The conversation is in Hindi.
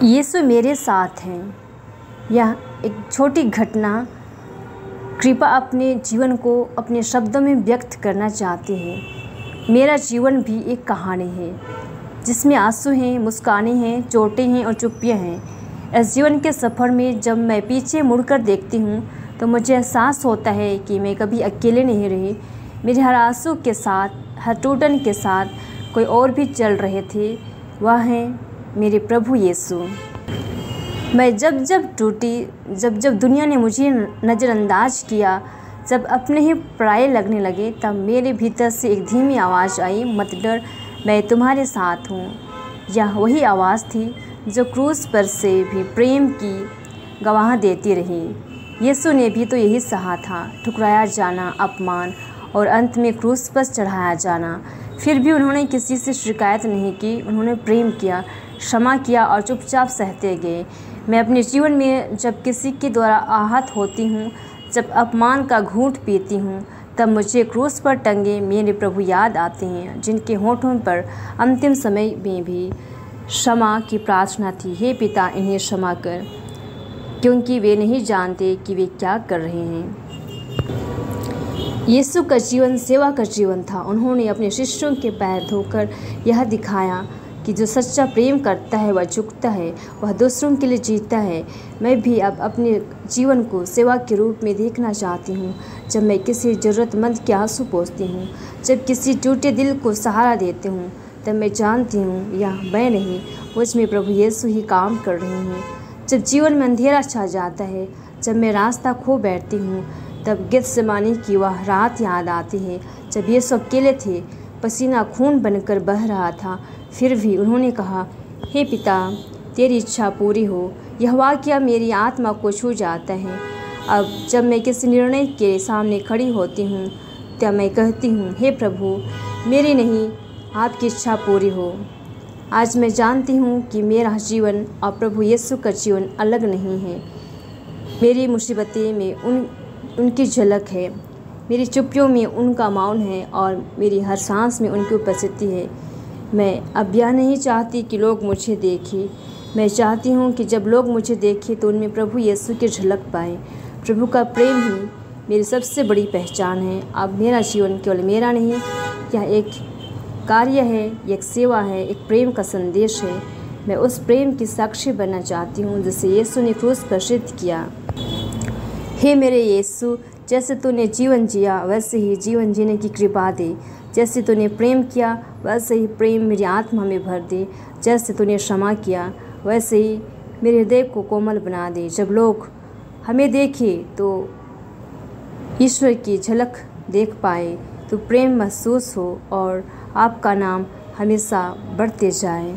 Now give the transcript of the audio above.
यीशु मेरे साथ हैं। यह एक छोटी घटना कृपा अपने जीवन को अपने शब्दों में व्यक्त करना चाहते हैं। मेरा जीवन भी एक कहानी है जिसमें आंसू हैं, मुस्कानें हैं, चोटें हैं और चुप्पियाँ हैं। इस जीवन के सफ़र में जब मैं पीछे मुड़कर देखती हूँ तो मुझे एहसास होता है कि मैं कभी अकेले नहीं रही। मेरे हर आंसू के साथ, हर टूटन के साथ कोई और भी चल रहे थे। वह हैं मेरे प्रभु यीशु। मैं जब टूटी, जब दुनिया ने मुझे नज़रअंदाज किया, जब अपने ही पराये लगने लगे, तब मेरे भीतर से एक धीमी आवाज़ आई, मत डर, मैं तुम्हारे साथ हूँ। यह वही आवाज़ थी जो क्रूस पर से भी प्रेम की गवाह देती रही। यीशु ने भी तो यही सहा था, ठुकराया जाना, अपमान और अंत में क्रूस पर चढ़ाया जाना। फिर भी उन्होंने किसी से शिकायत नहीं की। उन्होंने प्रेम किया, क्षमा किया और चुपचाप सहते गए। मैं अपने जीवन में जब किसी के द्वारा आहत होती हूँ, जब अपमान का घूंट पीती हूँ, तब मुझे क्रूस पर टंगे मेरे प्रभु याद आते हैं, जिनके होठों पर अंतिम समय में भी क्षमा की प्रार्थना थी। हे पिता, इन्हें क्षमा कर, क्योंकि वे नहीं जानते कि वे क्या कर रहे हैं। यीशु का जीवन सेवा का जीवन था। उन्होंने अपने शिष्यों के पैर धोकर यह दिखाया कि जो सच्चा प्रेम करता है वह झुकता है, वह दूसरों के लिए जीता है। मैं भी अब अपने जीवन को सेवा के रूप में देखना चाहती हूँ। जब मैं किसी ज़रूरतमंद के आंसू पोंछती हूँ, जब किसी टूटे दिल को सहारा देती हूँ, तब मैं जानती हूँ यह मैं नहीं, मुझ में प्रभु यीशु ही काम कर रहे हैं। जब जीवन में अंधेरा छा जाता है, जब मैं रास्ता खो बैठती हूँ, तब गेत्सेमानी की वह रात याद आती है, जब यीशु अकेले थे, पसीना खून बनकर बह रहा था, फिर भी उन्होंने कहा, हे पिता, तेरी इच्छा पूरी हो। यह वाक़या मेरी आत्मा को छू जाता है। अब जब मैं किसी निर्णय के सामने खड़ी होती हूँ, तब मैं कहती हूँ, हे प्रभु, मेरी नहीं, आपकी इच्छा पूरी हो। आज मैं जानती हूँ कि मेरा जीवन और प्रभु यीशु का जीवन अलग नहीं है। मेरी मुसीबतें में उनकी झलक है, मेरी चुप्पियों में उनका मौन है और मेरी हर सांस में उनकी उपस्थिति है। मैं अब यह नहीं चाहती कि लोग मुझे देखें। मैं चाहती हूँ कि जब लोग मुझे देखें तो उनमें प्रभु यीशु की झलक पाएँ। प्रभु का प्रेम ही मेरी सबसे बड़ी पहचान है। अब मेरा जीवन केवल मेरा नहीं, यह एक कार्य है, एक सेवा है, एक प्रेम का संदेश है। मैं उस प्रेम की साक्षी बनना चाहती हूँ जिसे यीशु ने क्रूस पर सिद्ध किया। हे मेरे यीशु, जैसे तूने जीवन जिया वैसे ही जीवन जीने की कृपा दे। जैसे तूने प्रेम किया वैसे ही प्रेम मेरी आत्मा में भर दे। जैसे तूने क्षमा किया वैसे ही मेरे हृदय को कोमल बना दे। जब लोग हमें देखें तो ईश्वर की झलक देख पाए, तो प्रेम महसूस हो और आपका नाम हमेशा बढ़ते जाए।